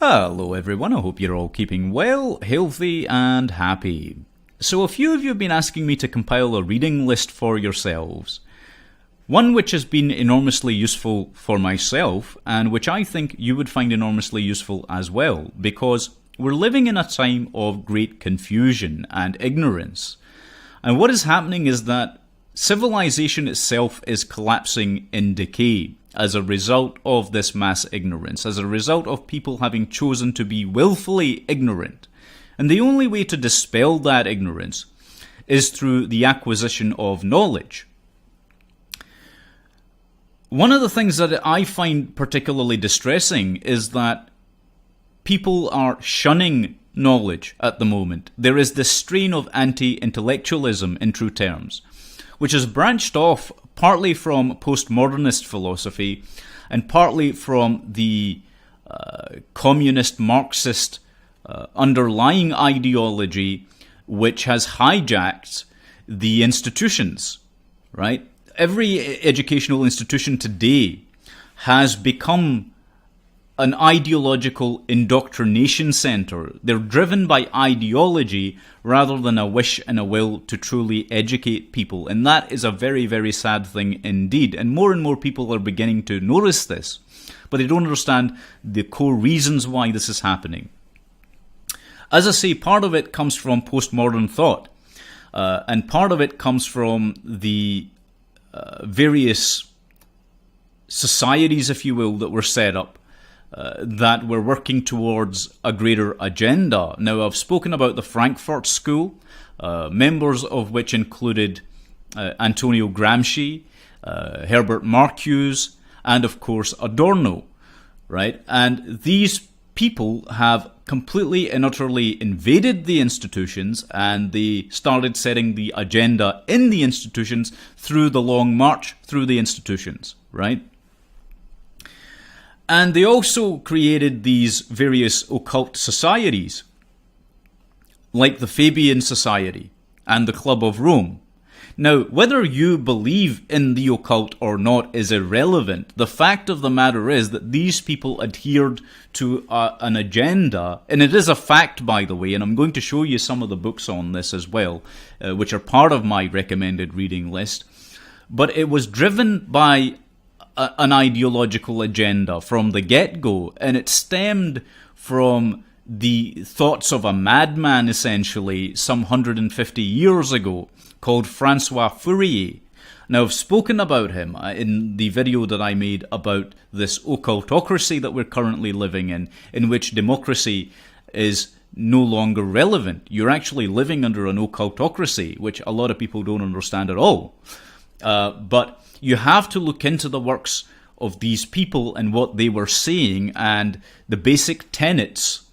Hello everyone, I hope you're all keeping well, healthy and happy. So a few of you have been asking me to compile a reading list for yourselves. One which has been enormously useful for myself and which I think you would find enormously useful as well, because we're living in a time of great confusion and ignorance. And what is happening is that civilization itself is collapsing in decay as a result of this mass ignorance, as a result of people having chosen to be willfully ignorant. And the only way to dispel that ignorance is through the acquisition of knowledge. One of the things that I find particularly distressing is that people are shunning knowledge at the moment. There is this strain of anti-intellectualism in true terms, which has branched off partly from postmodernist philosophy and partly from the communist Marxist underlying ideology, which has hijacked the institutions, right? Every educational institution today has become an ideological indoctrination center. They're driven by ideology rather than a wish and a will to truly educate people. And that is a very, very sad thing indeed. And more people are beginning to notice this. But they don't understand the core reasons why this is happening. As I say, part of it comes from postmodern thought. And part of it comes from the various societies, if you will, that were set up. That were working towards a greater agenda. Now, I've spoken about the Frankfurt School, members of which included Antonio Gramsci, Herbert Marcuse, and of course Adorno, right? And these people have completely and utterly invaded the institutions, and they started setting the agenda in the institutions through the long march through the institutions, right? And they also created these various occult societies, like the Fabian Society and the Club of Rome. Now, whether you believe in the occult or not is irrelevant. The fact of the matter is that these people adhered to an agenda, and it is a fact, by the way, and I'm going to show you some of the books on this as well, which are part of my recommended reading list. But it was driven by an ideological agenda from the get-go, and it stemmed from the thoughts of a madman, essentially, some 150 years ago, called Francois Fourier. Now, I've spoken about him in the video that I made about this occultocracy that we're currently living in which democracy is no longer relevant. You're actually living under an occultocracy, which a lot of people don't understand at all. But you have to look into the works of these people and what they were saying and the basic tenets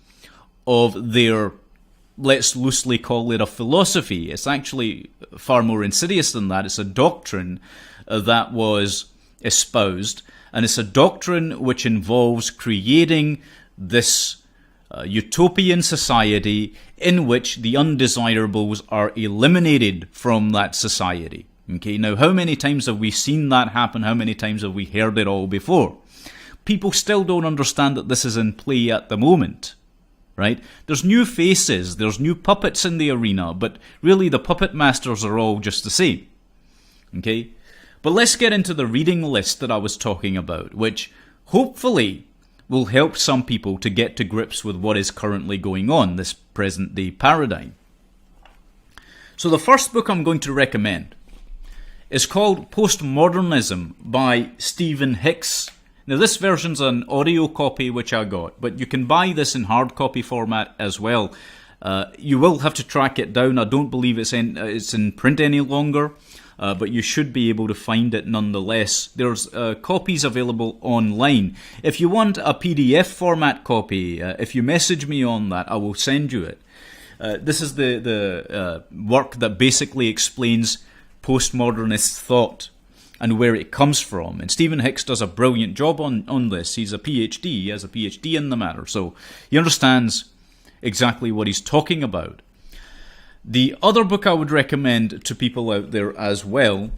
of their, let's loosely call it a philosophy. It's actually far more insidious than that. It's a doctrine that was espoused, and it's a doctrine which involves creating this utopian society in which the undesirables are eliminated from that society. Okay, now how many times have we seen that happen? How many times have we heard it all before? People still don't understand that this is in play at the moment, right? There's new faces, there's new puppets in the arena, but really the puppet masters are all just the same. Okay? But let's get into the reading list that I was talking about, which hopefully will help some people to get to grips with what is currently going on, this present day paradigm. So the first book I'm going to recommend is called Postmodernism by Stephen Hicks. Now, this version's an audio copy which I got, but you can buy this in hard copy format as well. You will have to track it down. I don't believe it's in print any longer, but you should be able to find it nonetheless. There's copies available online. If you want a PDF format copy, if you message me on that, I will send you it. This is the work that basically explains postmodernist thought and where it comes from. And Stephen Hicks does a brilliant job on this. He's a PhD. He has a PhD in the matter, so he understands exactly what he's talking about. The other book I would recommend to people out there as well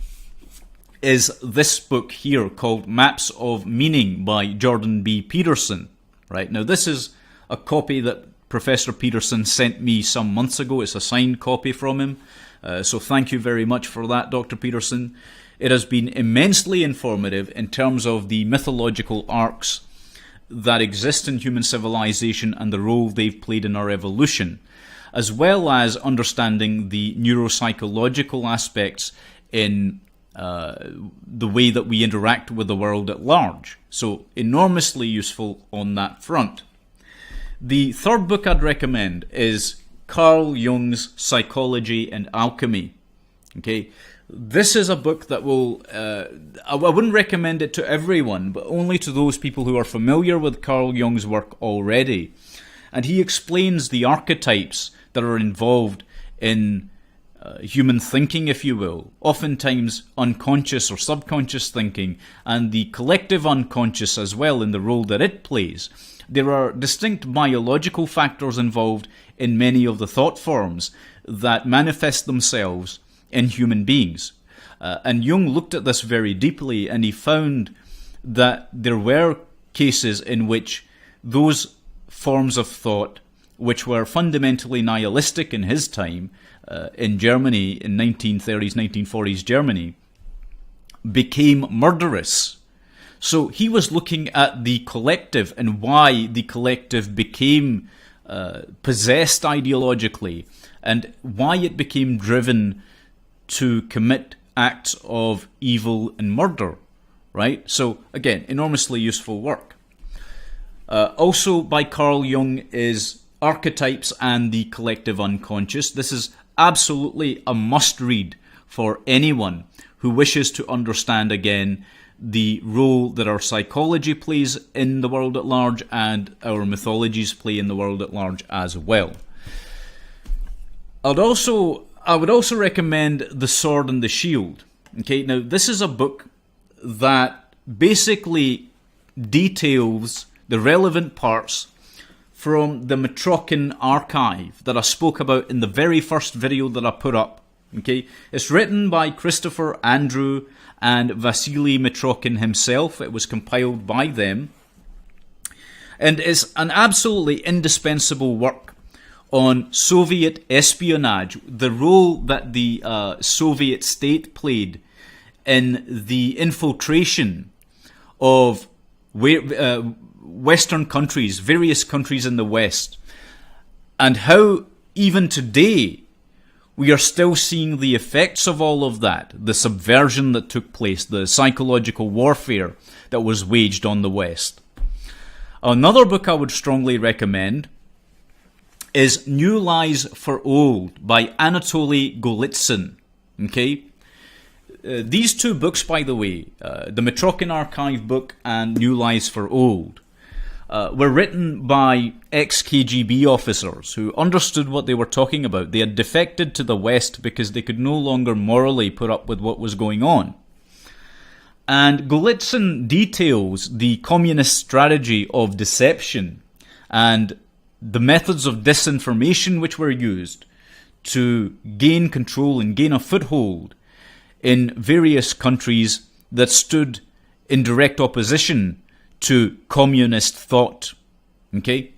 is this book here called Maps of Meaning by Jordan B. Peterson. Right, now this is a copy that Professor Peterson sent me some months ago. It's a signed copy from him. So thank you very much for that, Dr. Peterson. It has been immensely informative in terms of the mythological arcs that exist in human civilization and the role they've played in our evolution, as well as understanding the neuropsychological aspects in the way that we interact with the world at large. So enormously useful on that front. The third book I'd recommend is Carl Jung's Psychology and Alchemy. Okay, this is a book that will, I wouldn't recommend it to everyone, but only to those people who are familiar with Carl Jung's work already. And he explains the archetypes that are involved in human thinking, if you will, oftentimes unconscious or subconscious thinking, and the collective unconscious as well in the role that it plays. There are distinct biological factors involved in many of the thought forms that manifest themselves in human beings. And Jung looked at this very deeply, and he found that there were cases in which those forms of thought, which were fundamentally nihilistic in his time, in Germany, in 1930s, 1940s Germany, became murderous. So he was looking at the collective and why the collective became possessed ideologically, and why it became driven to commit acts of evil and murder, right? So again, enormously useful work. Also by Carl Jung is Archetypes and the Collective Unconscious. This is absolutely a must-read for anyone who wishes to understand, again, the role that our psychology plays in the world at large and our mythologies play in the world at large as well. I would also recommend The Sword and the Shield. Okay, now this is a book that basically details the relevant parts from the Metrokin archive that I spoke about in the very first video that I put up. Okay, it's written by Christopher, Andrew, and Vasily Metrokin himself. It was compiled by them, and is an absolutely indispensable work on Soviet espionage, the role that the Soviet state played in the infiltration of Western countries, various countries in the West, and how even today we are still seeing the effects of all of that, the subversion that took place, the psychological warfare that was waged on the West. Another book I would strongly recommend is New Lies for Old by Anatoly Golitsyn. Okay? These two books, by the way, the Metrokin Archive book and New Lies for Old, were written by ex-KGB officers who understood what they were talking about. They had defected to the West because they could no longer morally put up with what was going on. And Golitsyn details the communist strategy of deception and the methods of disinformation which were used to gain control and gain a foothold in various countries that stood in direct opposition to communist thought. Okay?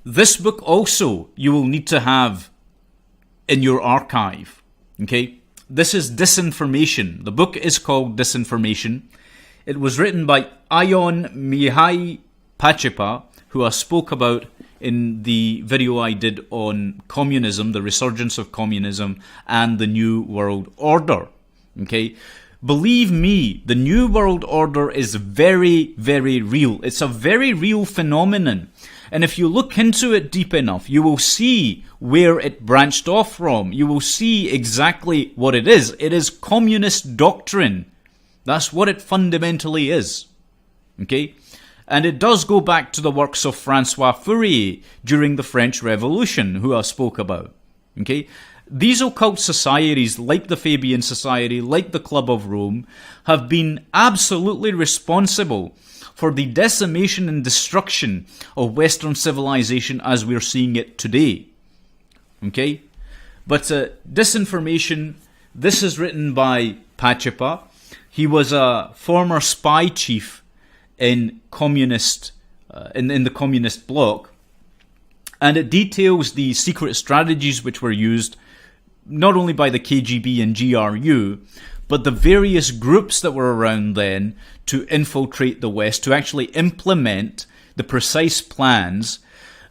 This book also you will need to have in your archive. Okay? This is Disinformation. The book is called Disinformation. It was written by Ion Mihai Pachepa, who I spoke about in the video I did on communism, the resurgence of communism, and the New World Order. Okay? Believe me, the New World Order is very, very real. It's a very real phenomenon. And if you look into it deep enough, you will see where it branched off from. You will see exactly what it is. It is communist doctrine. That's what it fundamentally is. Okay? And it does go back to the works of Francois Fourier during the French Revolution, who I spoke about. Okay? These occult societies, like the Fabian Society, like the Club of Rome, have been absolutely responsible for the decimation and destruction of Western civilization as we're seeing it today. Okay? But Disinformation, this is written by Pachepa. He was a former spy chief in communist in the communist bloc. And it details the secret strategies which were used not only by the KGB and GRU, but the various groups that were around then to infiltrate the West, to actually implement the precise plans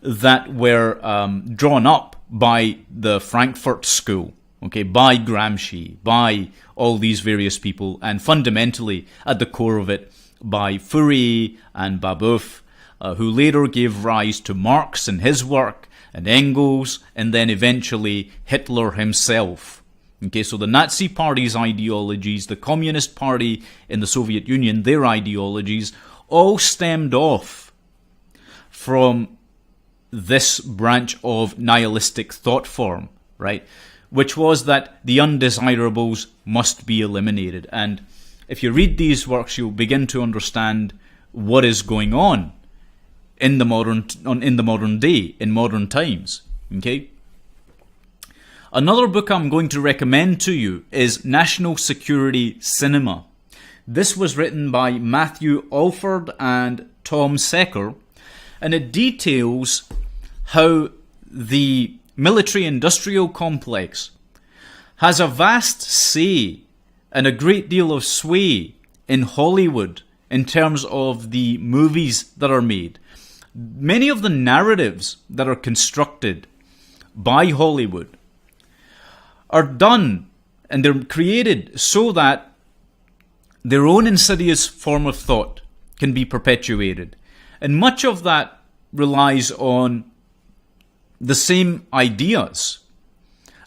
that were drawn up by the Frankfurt School, okay, by Gramsci, by all these various people, and fundamentally at the core of it by Fourier and Babeuf, who later gave rise to Marx and his work, and Engels, and then eventually Hitler himself. Okay, so the Nazi Party's ideologies, the Communist Party in the Soviet Union, their ideologies, all stemmed off from this branch of nihilistic thought form, right? Which was that the undesirables must be eliminated. And if you read these works, you'll begin to understand what is going on in the modern day, in modern times. Okay? Another book I'm going to recommend to you is National Security Cinema. This was written by Matthew Alford and Tom Secker, and it details how the military-industrial complex has a vast say and a great deal of sway in Hollywood in terms of the movies that are made. Many of the narratives that are constructed by Hollywood are done and they're created so that their own insidious form of thought can be perpetuated. And much of that relies on the same ideas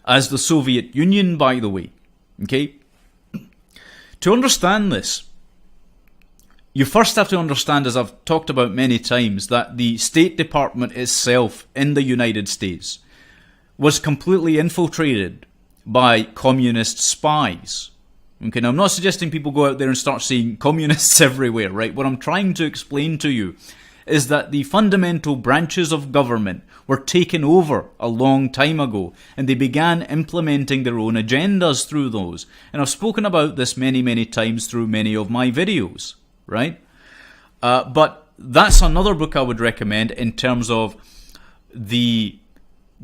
as the Soviet Union, by the way. Okay? To understand this, you first have to understand, as I've talked about many times, that the State Department itself in the United States was completely infiltrated by communist spies. Okay, now I'm not suggesting people go out there and start seeing communists everywhere, right? What I'm trying to explain to you is that the fundamental branches of government were taken over a long time ago, and they began implementing their own agendas through those. And I've spoken about this many, many times through many of my videos, right? But that's another book I would recommend in terms of the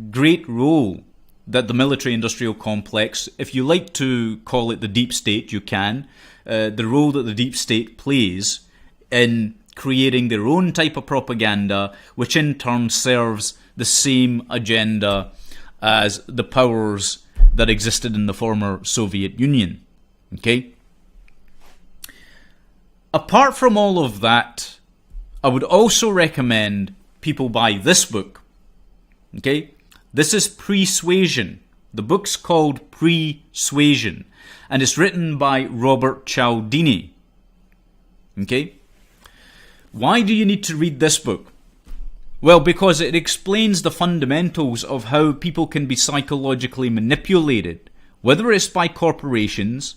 great role that the military-industrial complex, if you like to call it the deep state, you can, the role that the deep state plays in creating their own type of propaganda, which in turn serves the same agenda as the powers that existed in the former Soviet Union. Okay? Apart from all of that, I would also recommend people buy this book. Okay? This is Persuasion. The book's called Persuasion, and it's written by Robert Cialdini. Okay? Why do you need to read this book? Well, because it explains the fundamentals of how people can be psychologically manipulated, whether it's by corporations,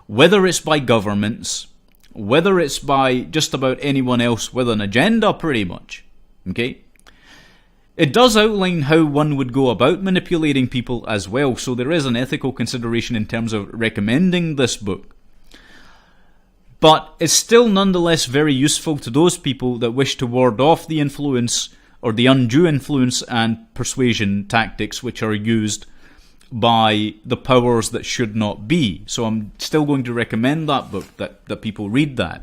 whether it's by governments, whether it's by just about anyone else with an agenda, pretty much. Okay? It does outline how one would go about manipulating people as well, so there is an ethical consideration in terms of recommending this book. But it's still nonetheless very useful to those people that wish to ward off the influence or the undue influence and persuasion tactics which are used by the powers that should not be. So I'm still going to recommend that book, that people read that.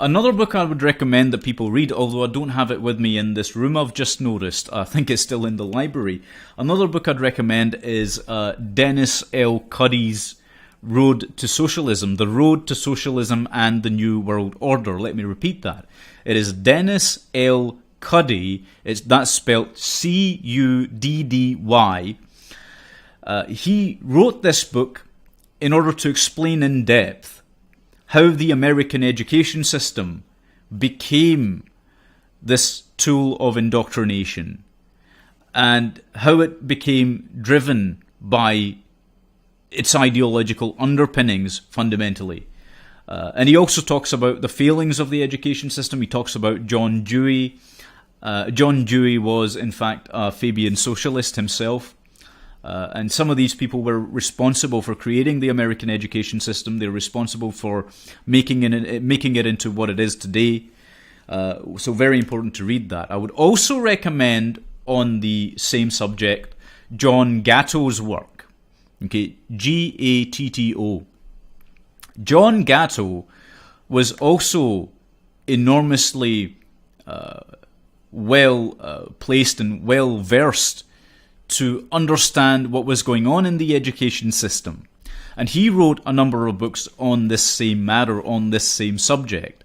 Another book I would recommend that people read, although I don't have it with me in this room, I've just noticed, I think it's still in the library. Another book I'd recommend is Dennis L. Cuddy's Road to Socialism, The Road to Socialism and the New World Order. Let me repeat that. It is Dennis L. Cuddy. That's spelled C-U-D-D-Y. He wrote this book in order to explain in depth how the American education system became this tool of indoctrination and how it became driven by its ideological underpinnings fundamentally. And he also talks about the failings of the education system. He talks about John Dewey. John Dewey was, in fact, a Fabian socialist himself. And some of these people were responsible for creating the American education system. They're responsible for making it into what it is today. So very important to read that. I would also recommend, on the same subject, John Gatto's work. Okay, Gatto. John Gatto was also enormously well placed and well versed to understand what was going on in the education system. And he wrote a number of books on this same matter, on this same subject.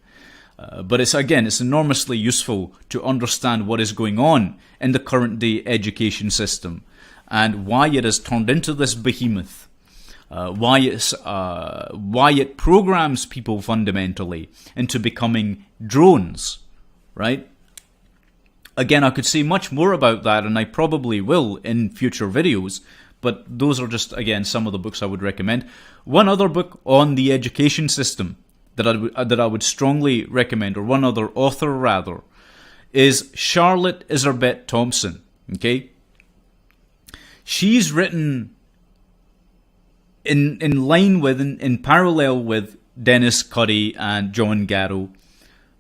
But it's enormously useful to understand what is going on in the current day education system and why it has turned into this behemoth. Why it programs people fundamentally into becoming drones, right? Again, I could say much more about that, and I probably will in future videos, but those are just, again, some of the books I would recommend. One other book on the education system that I would strongly recommend, or one other author rather, is Charlotte Iserbet Thompson. Okay, she's written in parallel with Dennis Cuddy and John Gatto,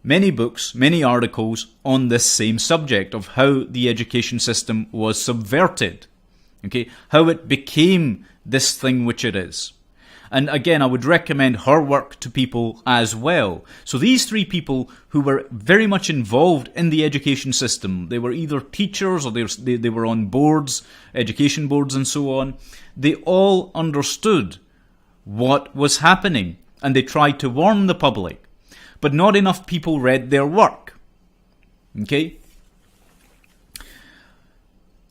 many books, many articles on this same subject of how the education system was subverted. Okay, how it became this thing which it is. And again, I would recommend her work to people as well. So these three people who were very much involved in the education system, they were either teachers or they were on boards, education boards and so on. They all understood what was happening and they tried to warn the public. But not enough people read their work. Okay?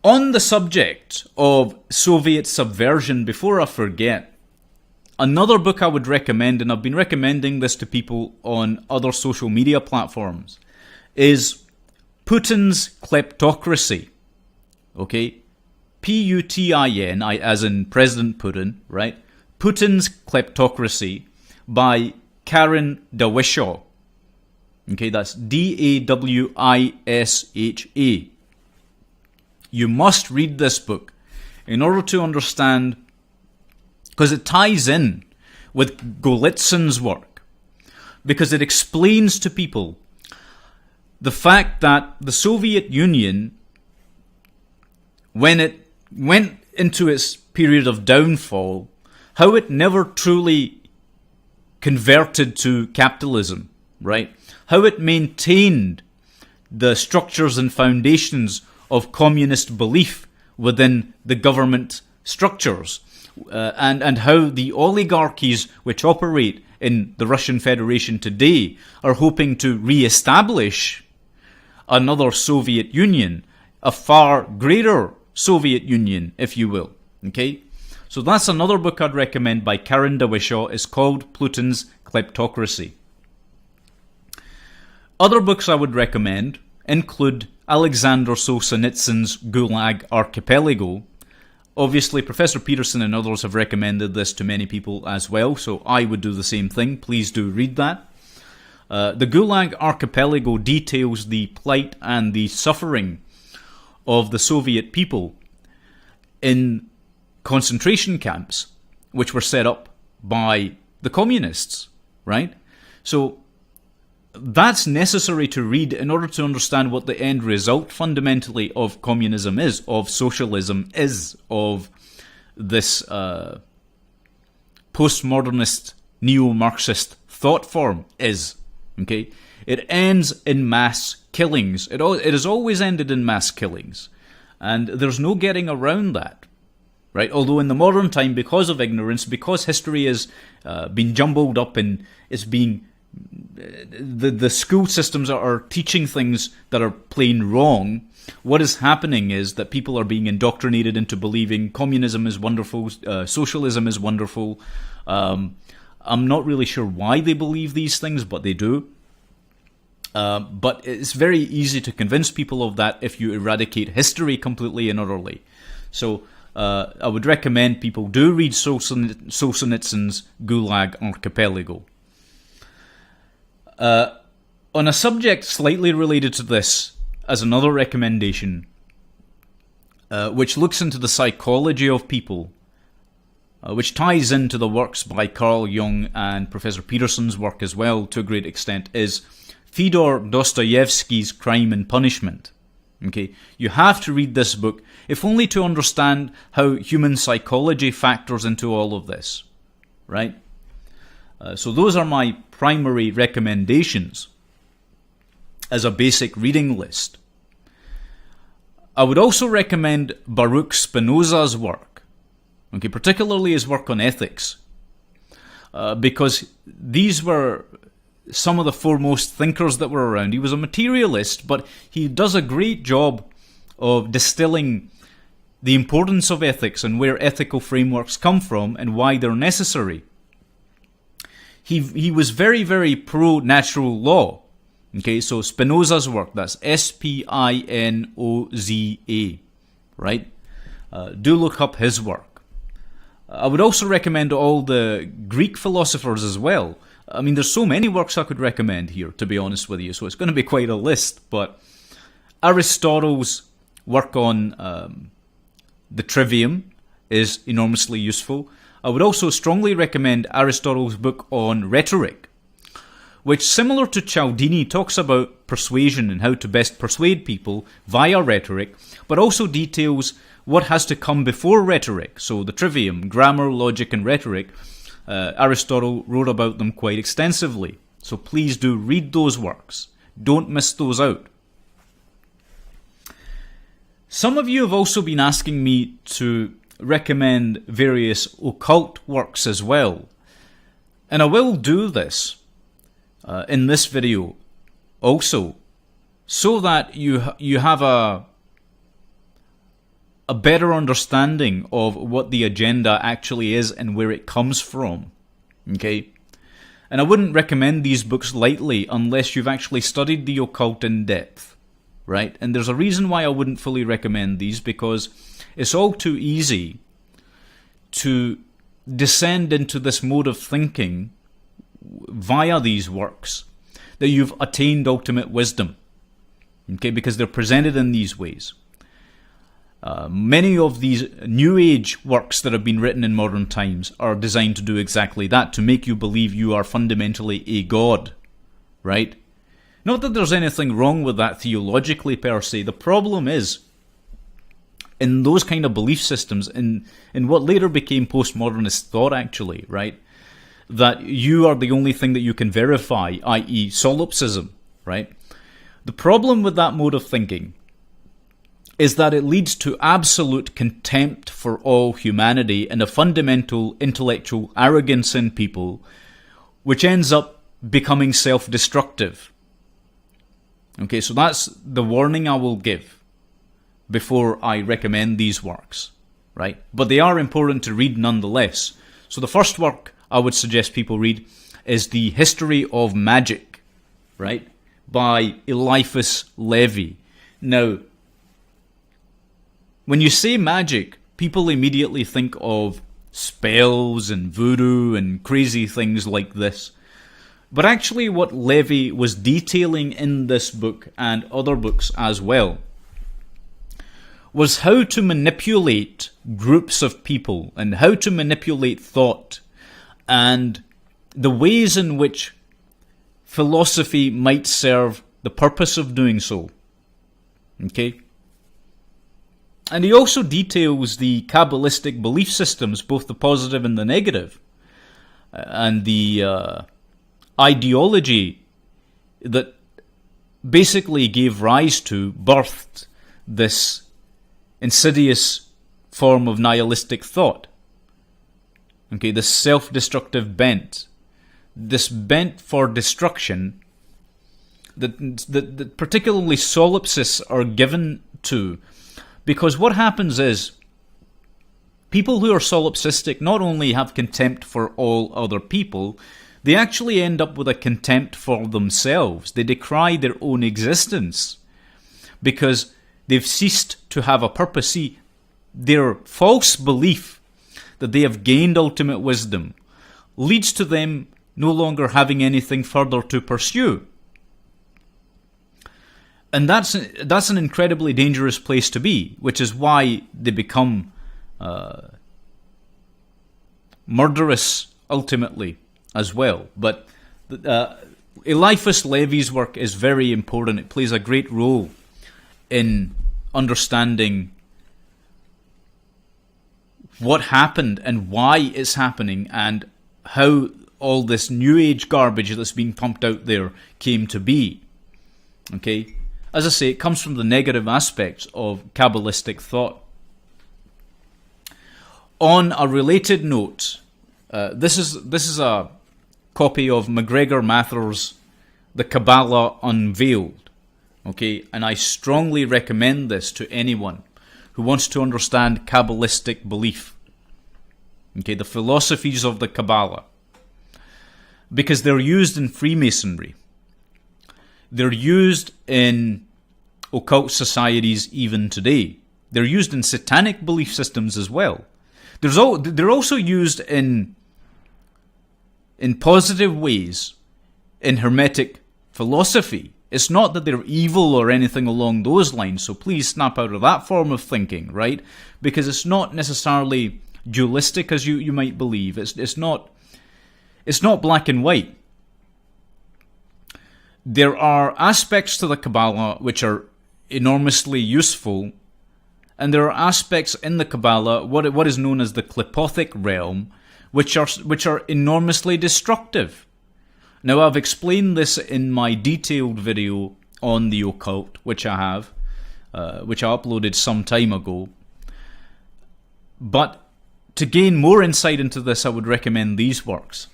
On the subject of Soviet subversion, before I forget, another book I would recommend, and I've been recommending this to people on other social media platforms, is Putin's Kleptocracy. Okay? Putin, as in President Putin, right? Putin's Kleptocracy by Karen Dawishaw. Okay, that's Dawisha. You must read this book in order to understand, because it ties in with Golitsyn's work, because it explains to people the fact that the Soviet Union, when it went into its period of downfall, how it never truly converted to capitalism, right? How it maintained the structures and foundations of communist belief within the government structures, and how the oligarchies which operate in the Russian Federation today are hoping to re-establish another Soviet Union, a far greater Soviet Union, if you will. Okay? So that's another book I'd recommend by Karen Dawishaw. It's called Putin's Kleptocracy. Other books I would recommend include Alexander Solzhenitsyn's Gulag Archipelago. Obviously, Professor Peterson and others have recommended this to many people as well, so I would do the same thing. Please do read that. The Gulag Archipelago details the plight and the suffering of the Soviet people in concentration camps, which were set up by the communists, right? So that's necessary to read in order to understand what the end result fundamentally of communism is, of socialism is, of this postmodernist neo-Marxist thought form is. Okay, it ends in mass killings. It has always ended in mass killings, and there's no getting around that. Right? Although in the modern time, because of ignorance, because history has been jumbled up and it's being the school systems are teaching things that are plain wrong, what is happening is that people are being indoctrinated into believing communism is wonderful, socialism is wonderful. I'm not really sure why they believe these things, but they do. But it's very easy to convince people of that if you eradicate history completely and utterly. So I would recommend people do read Solzhenitsyn's Gulag Archipelago. On a subject slightly related to this, as another recommendation, which looks into the psychology of people, which ties into the works by Carl Jung and Professor Peterson's work as well to a great extent, is Fyodor Dostoevsky's Crime and Punishment. Okay, you have to read this book, if only to understand how human psychology factors into all of this, right? So those are my primary recommendations as a basic reading list. I would also recommend Baruch Spinoza's work, okay, particularly his work on ethics, because these were some of the foremost thinkers that were around. He was a materialist, but he does a great job of distilling the importance of ethics and where ethical frameworks come from and why they're necessary. He was very, very pro-natural law. Okay, so Spinoza's work, that's Spinoza, right? Do look up his work. I would also recommend all the Greek philosophers as well. I mean, there's so many works I could recommend here, to be honest with you, so it's going to be quite a list, but Aristotle's work on the Trivium is enormously useful. I would also strongly recommend Aristotle's book on rhetoric, which, similar to Cialdini, talks about persuasion and how to best persuade people via rhetoric, but also details what has to come before rhetoric. So the Trivium, grammar, logic, and rhetoric, Aristotle wrote about them quite extensively. So please do read those works. Don't miss those out. Some of you have also been asking me to recommend various occult works as well. And I will do this in this video also, so that you have a better understanding of what the agenda actually is and where it comes from. Okay? And I wouldn't recommend these books lightly unless you've actually studied the occult in depth, right? And there's a reason why I wouldn't fully recommend these, because it's all too easy to descend into this mode of thinking via these works that you've attained ultimate wisdom, okay? Because they're presented in these ways. Many of these New Age works that have been written in modern times are designed to do exactly that, to make you believe you are fundamentally a god, right? Not that there's anything wrong with that theologically per se. The problem is, in those kind of belief systems, in what later became postmodernist thought actually, right, that you are the only thing that you can verify, i.e. solipsism, right? The problem with that mode of thinking is that it leads to absolute contempt for all humanity and a fundamental intellectual arrogance in people, which ends up becoming self-destructive. Okay, so that's the warning I will give before I recommend these works, right? But they are important to read nonetheless. So the first work I would suggest people read is The History of Magic, right, by Eliphas Levi. Now, when you say magic, people immediately think of spells and voodoo and crazy things like this. But actually what Levi was detailing in this book and other books as well was how to manipulate groups of people and how to manipulate thought and the ways in which philosophy might serve the purpose of doing so. Okay? And he also details the Kabbalistic belief systems, both the positive and the negative, and the ideology that basically gave rise to, birthed this insidious form of nihilistic thought. Okay, this self-destructive bent, this bent for destruction that particularly solipsists are given to. Because what happens is, people who are solipsistic not only have contempt for all other people, they actually end up with a contempt for themselves. They decry their own existence because they've ceased to have a purpose. See, their false belief that they have gained ultimate wisdom leads to them no longer having anything further to pursue. And that's an incredibly dangerous place to be, which is why they become murderous ultimately as well. But Eliphas Levi's work is very important. It plays a great role in understanding what happened and why it's happening and how all this New Age garbage that's being pumped out there came to be. Okay? As I say, it comes from the negative aspects of Kabbalistic thought. On a related note, this is a copy of MacGregor Mather's The Kabbalah Unveiled. Okay? And I strongly recommend this to anyone who wants to understand Kabbalistic belief. Okay, the philosophies of the Kabbalah. Because they're used in Freemasonry. They're used in occult societies even today. They're used in satanic belief systems as well. They're also used in positive ways in Hermetic philosophy. It's not that they're evil or anything along those lines, so please snap out of that form of thinking, right? Because it's not necessarily dualistic as you might believe. It's not black and white. There are aspects to the Kabbalah which are enormously useful, and there are aspects in the Kabbalah, what is known as the Qlipothic realm, which are enormously destructive. Now, I've explained this in my detailed video on the occult, which I uploaded some time ago. But to gain more insight into this, I would recommend these works.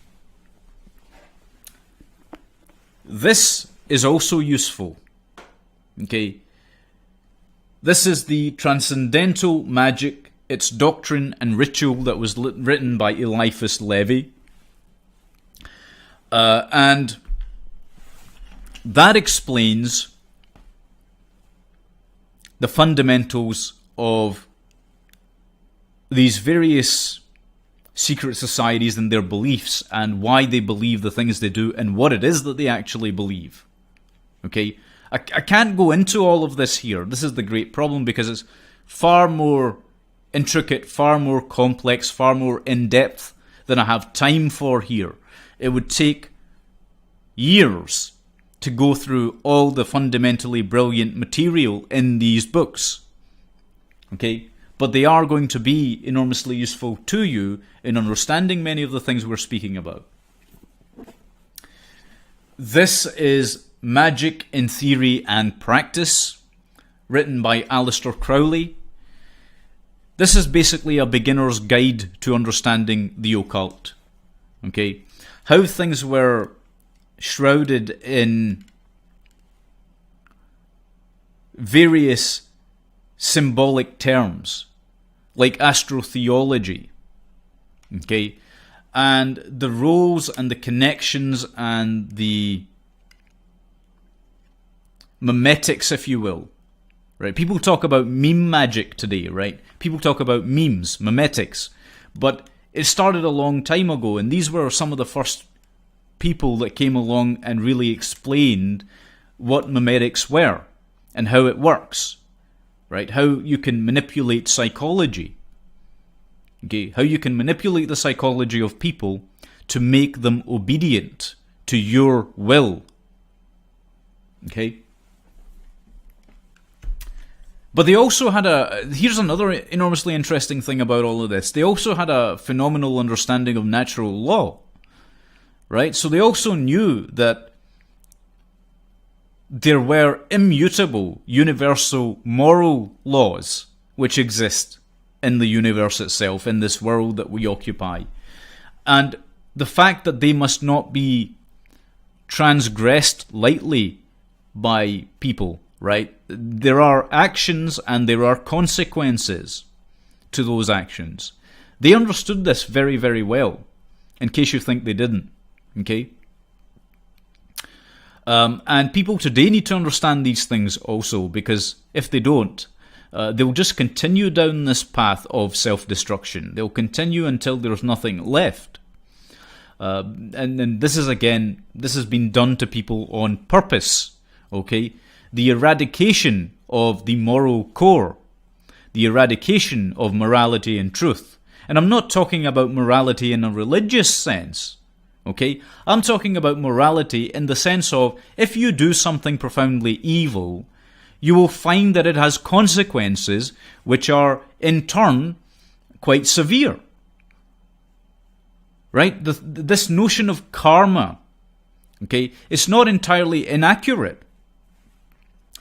This is also useful. Okay. This is the Transcendental Magic, its Doctrine and Ritual, that was written by Eliphas Levi. And that explains the fundamentals of these various secret societies and their beliefs and why they believe the things they do and what it is that they actually believe. Okay? I can't go into all of this here. This is the great problem because it's far more intricate, far more complex, far more in-depth than I have time for here. It would take years to go through all the fundamentally brilliant material in these books. Okay? But they are going to be enormously useful to you in understanding many of the things we're speaking about. This is Magic in Theory and Practice, written by Aleister Crowley. This is basically a beginner's guide to understanding the occult. Okay? How things were shrouded in various symbolic terms, like astrotheology, okay, and the roles and the connections and the memetics, if you will, right? People talk about meme magic today, right? People talk about memes, memetics, but it started a long time ago, and these were some of the first people that came along and really explained what memetics were and how it works, right? How you can manipulate psychology, okay? How you can manipulate the psychology of people to make them obedient to your will, okay? But they also had here's another enormously interesting thing about all of this. They also had a phenomenal understanding of natural law, right? So they also knew that there were immutable, universal moral laws which exist in the universe itself, in this world that we occupy. And the fact that they must not be transgressed lightly by people, right? There are actions and there are consequences to those actions. They understood this very, very well, in case you think they didn't, okay? And people today need to understand these things also, because if they don't, they'll just continue down this path of self-destruction. They'll continue until there's nothing left. And this is, again, this has been done to people on purpose, okay? The eradication of the moral core, the eradication of morality and truth. And I'm not talking about morality in a religious sense, Okay? I'm talking about morality in the sense of, if you do something profoundly evil, you will find that it has consequences which are, in turn, quite severe. Right? This notion of karma, okay, it's not entirely inaccurate.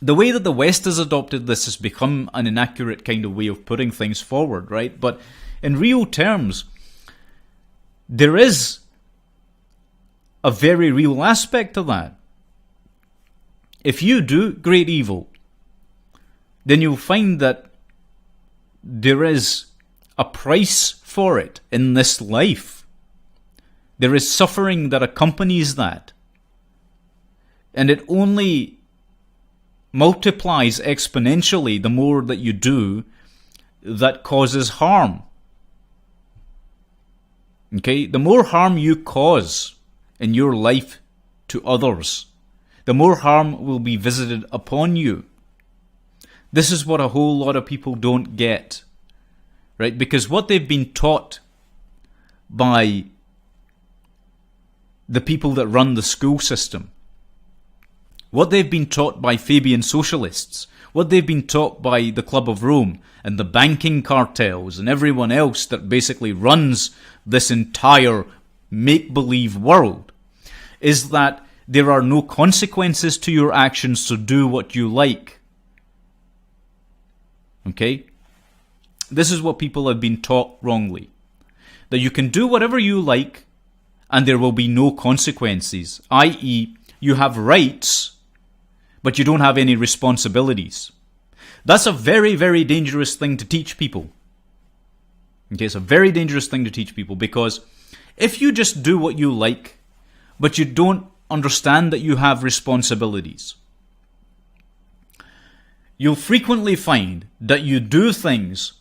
The way that the West has adopted this has become an inaccurate kind of way of putting things forward, right? But in real terms, there is a very real aspect to that. If you do great evil, then you'll find that there is a price for it in this life. There is suffering that accompanies that. And it only multiplies exponentially the more that you do that causes harm. Okay? The more harm you cause in your life to others, the more harm will be visited upon you. This is what a whole lot of people don't get, right? Because what they've been taught by the people that run the school system, what they've been taught by Fabian socialists, what they've been taught by the Club of Rome and the banking cartels and everyone else that basically runs this entire make-believe world, is that there are no consequences to your actions, so do what you like. Okay? This is what people have been taught wrongly. That you can do whatever you like and there will be no consequences, i.e., you have rights, but you don't have any responsibilities. That's a very, very dangerous thing to teach people. Okay, it's a very dangerous thing to teach people, because if you just do what you like, but you don't understand that you have responsibilities, you'll frequently find that you do things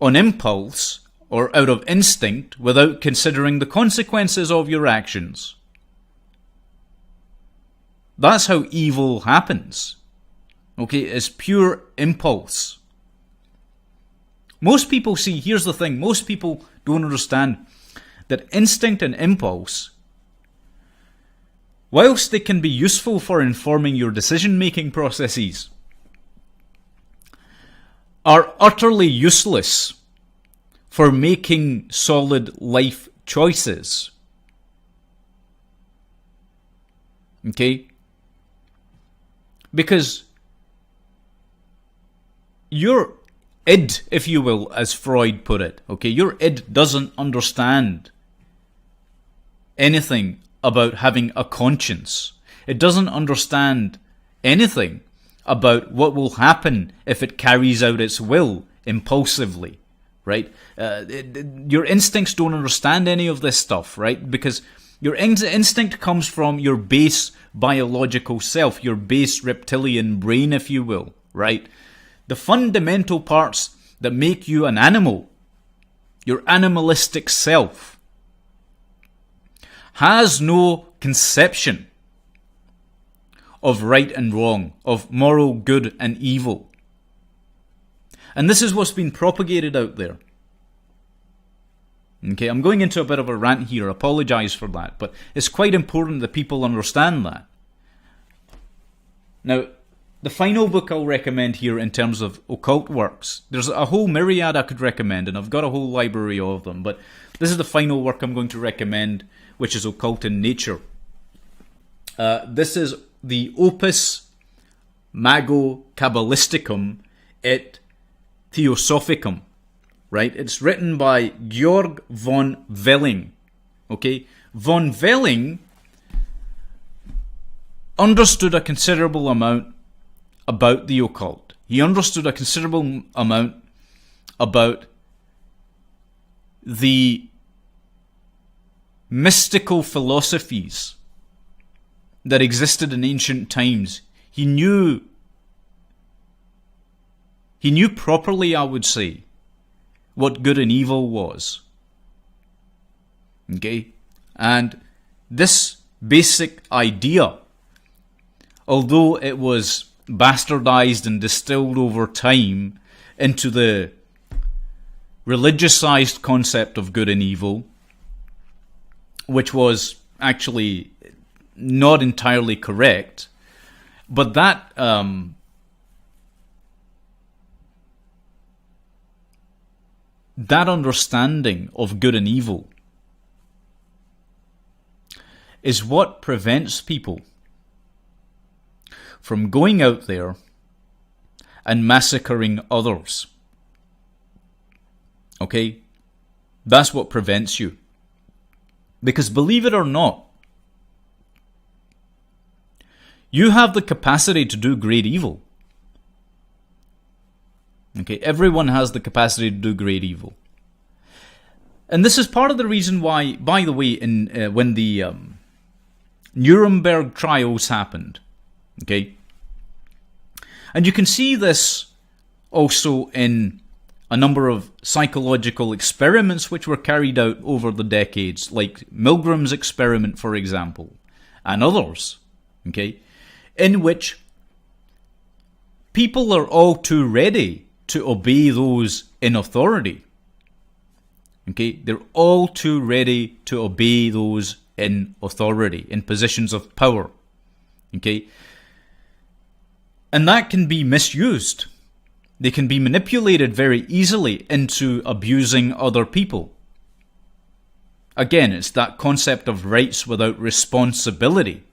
on impulse or out of instinct without considering the consequences of your actions. That's how evil happens. Okay, it's pure impulse. Most people here's the thing, most people don't understand that instinct and impulse, whilst they can be useful for informing your decision-making processes, are utterly useless for making solid life choices. Okay? Because your id, if you will, as Freud put it, okay, your id doesn't understand anything about having a conscience. It doesn't understand anything about what will happen if it carries out its will impulsively, right? Your instincts don't understand any of this stuff, right? Because your instinct comes from your base biological self, your base reptilian brain, if you will, right? The fundamental parts that make you an animal, your animalistic self, has no conception of right and wrong, of moral good and evil. And this is what's been propagated out there. Okay, I'm going into a bit of a rant here, I apologise for that, but it's quite important that people understand that. Now, the final book I'll recommend here in terms of occult works, there's a whole myriad I could recommend, and I've got a whole library of them, but this is the final work I'm going to recommend, which is occult in nature. This is the Opus Mago Kabbalisticum et Theosophicum, right? It's written by Georg von Welling. Okay? Von Welling understood a considerable amount about the occult. He understood a considerable amount about the mystical philosophies that existed in ancient times. He knew properly, I would say, what good and evil was. Okay? And this basic idea, although it was bastardized and distilled over time into the religiousized concept of good and evil, which was actually not entirely correct. But that that understanding of good and evil is what prevents people from going out there and massacring others. Okay? That's what prevents you. Because believe it or not, you have the capacity to do great evil. Okay? Everyone has the capacity to do great evil. And this is part of the reason why, by the way, when the Nuremberg trials happened, okay, and you can see this also in a number of psychological experiments which were carried out over the decades, like Milgram's experiment, for example, and others, okay, in which people are all too ready to obey those in authority. Okay, they're all too ready to obey those in authority, in positions of power. Okay, and that can be misused. They can be manipulated very easily into abusing other people. Again, it's that concept of rights without responsibility.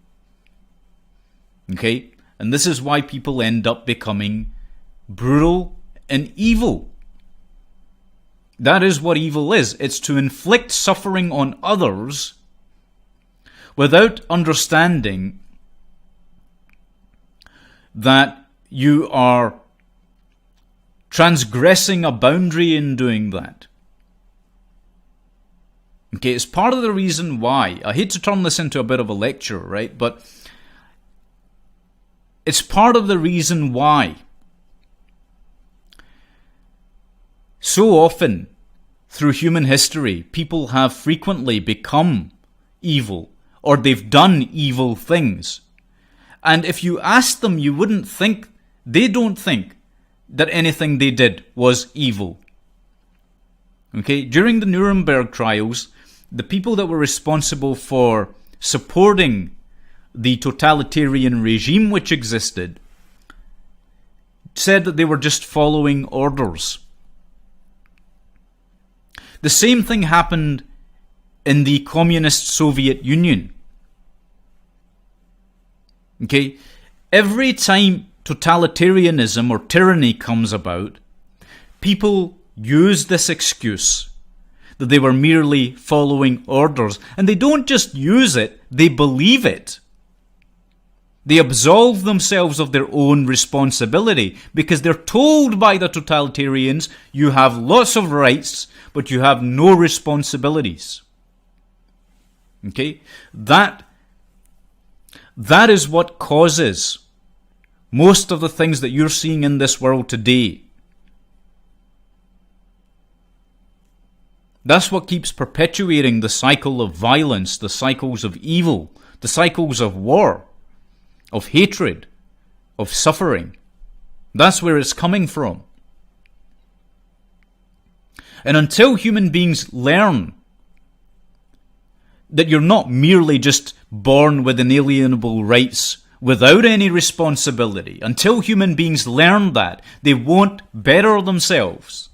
Okay, and this is why people end up becoming brutal and evil. That is what evil is. It's to inflict suffering on others without understanding that you are transgressing a boundary in doing that. Okay, it's part of the reason why, I hate to turn this into a bit of a lecture, right? But it's part of the reason why so often through human history people have frequently become evil, or they've done evil things. And if you ask them, you wouldn't think, they don't think that anything they did was evil. Okay, during the Nuremberg trials, the people that were responsible for supporting the totalitarian regime which existed said that they were just following orders. The same thing happened in the communist Soviet Union. Okay, every time totalitarianism or tyranny comes about, people use this excuse that they were merely following orders. And they don't just use it, they believe it. They absolve themselves of their own responsibility because they're told by the totalitarians, you have lots of rights, but you have no responsibilities. Okay? That is what causes most of the things that you're seeing in this world today. That's what keeps perpetuating the cycle of violence, the cycles of evil, the cycles of war, of hatred, of suffering. That's where it's coming from. And until human beings learn that you're not merely just born with inalienable rights without any responsibility, until human beings learn that, they won't better themselves.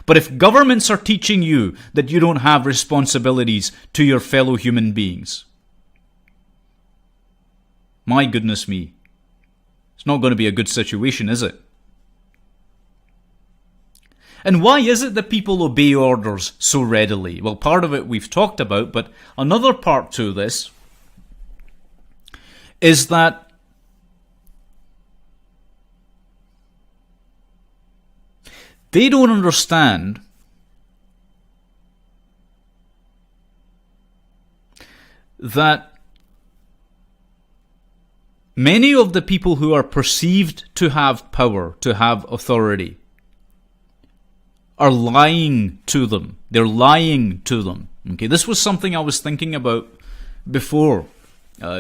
But if governments are teaching you that you don't have responsibilities to your fellow human beings, my goodness me, it's not going to be a good situation, is it? And why is it that people obey orders so readily? Well, part of it we've talked about, but another part to this is that they don't understand that many of the people who are perceived to have power, to have authority, are lying to them. They're lying to them. Okay, this was something I was thinking about before,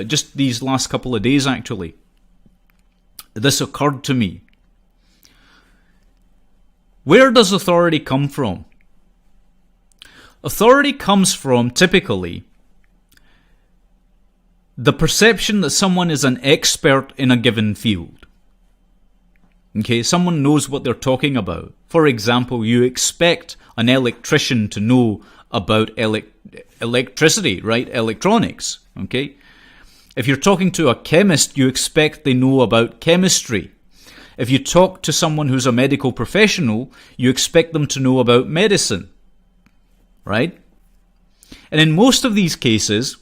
just these last couple of days actually. This occurred to me. Where does authority come from? Authority comes from, typically, the perception that someone is an expert in a given field. Okay, someone knows what they're talking about. For example, you expect an electrician to know about electricity, right? Electronics, okay? If you're talking to a chemist, you expect they know about chemistry. If you talk to someone who's a medical professional, you expect them to know about medicine, right? And in most of these cases,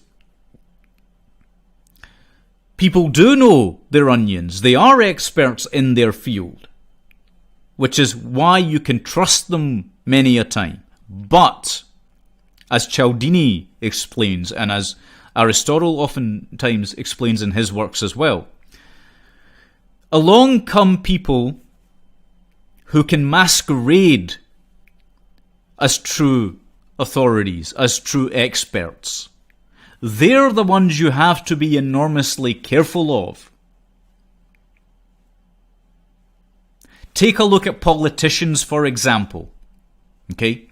people do know their onions. They are experts in their field, which is why you can trust them many a time. But, as Cialdini explains, and as Aristotle oftentimes explains in his works as well, along come people who can masquerade as true authorities, as true experts. They're the ones you have to be enormously careful of. Take a look at politicians, for example. Okay?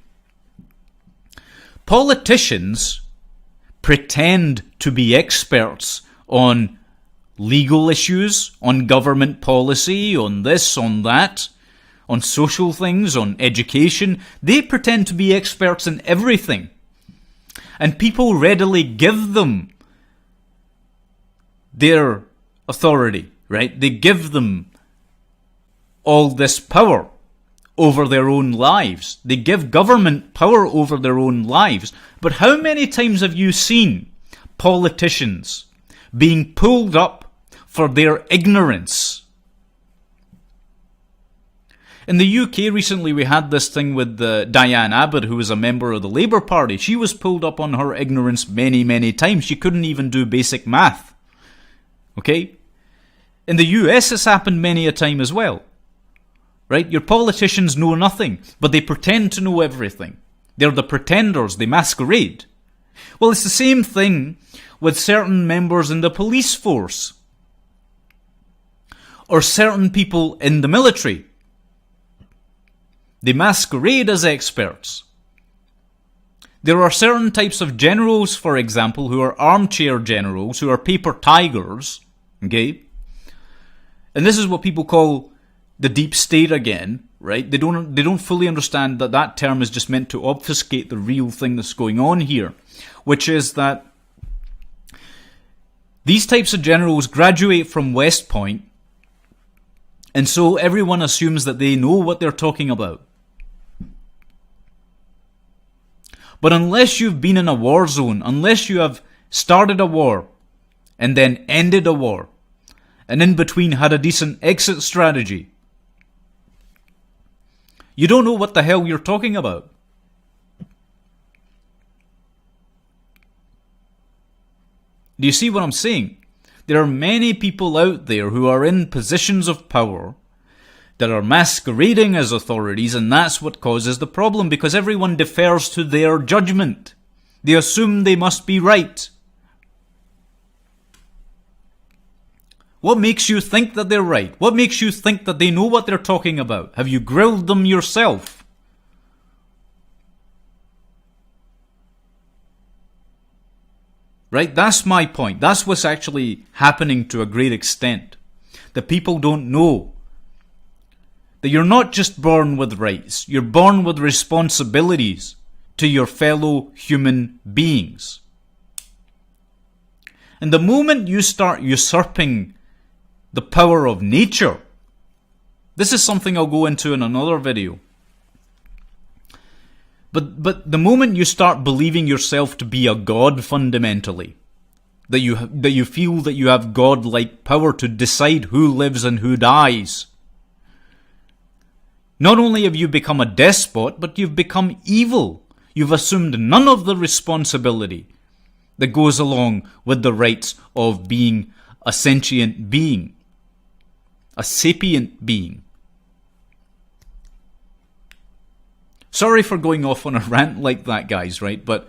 Politicians pretend to be experts on legal issues, on government policy, on this, on that, on social things, on education. They pretend to be experts in everything. And people readily give them their authority, right? They give them all this power over their own lives. They give government power over their own lives. But how many times have you seen politicians being pulled up for their ignorance? In the UK recently we had this thing with Diane Abbott, who was a member of the Labour Party. She was pulled up on her ignorance many, many times. She couldn't even do basic math. Okay? In the US it's happened many a time as well. Right? Your politicians know nothing, but they pretend to know everything. They're the pretenders, they masquerade. Well, it's the same thing with certain members in the police force, or certain people in the military. They masquerade as experts. There are certain types of generals, for example, who are armchair generals, who are paper tigers, okay? And this is what people call the deep state again, right? They don't fully understand that that term is just meant to obfuscate the real thing that's going on here, which is that these types of generals graduate from West Point, and so everyone assumes that they know what they're talking about. But unless you've been in a war zone, unless you have started a war and then ended a war, and in between had a decent exit strategy, you don't know what the hell you're talking about. Do you see what I'm saying? There are many people out there who are in positions of power that are masquerading as authorities, and that's what causes the problem, because everyone defers to their judgment. They assume they must be right. What makes you think that they're right? What makes you think that they know what they're talking about? Have you grilled them yourself? Right? That's my point. That's what's actually happening to a great extent. That people don't know that you're not just born with rights. You're born with responsibilities to your fellow human beings. And the moment you start usurping the power of nature, this is something I'll go into in another video. But the moment you start believing yourself to be a god fundamentally, that you feel that you have god-like power to decide who lives and who dies, not only have you become a despot, but you've become evil. You've assumed none of the responsibility that goes along with the rights of being a sentient being, a sapient being. Sorry for going off on a rant like that, guys, right? But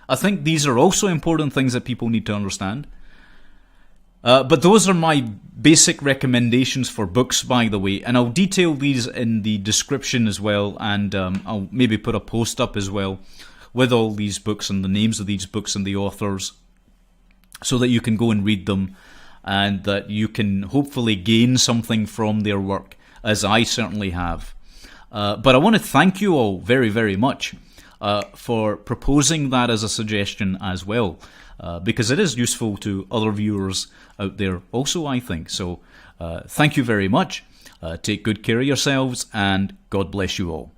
I think these are also important things that people need to understand. But those are my basic recommendations for books, by the way, and I'll detail these in the description as well, and I'll maybe put a post up as well with all these books and the names of these books and the authors, so that you can go and read them and that you can hopefully gain something from their work, as I certainly have. But I want to thank you all very, very much for proposing that as a suggestion as well, because it is useful to other viewers out there also, I think. So thank you very much. Take good care of yourselves, and God bless you all.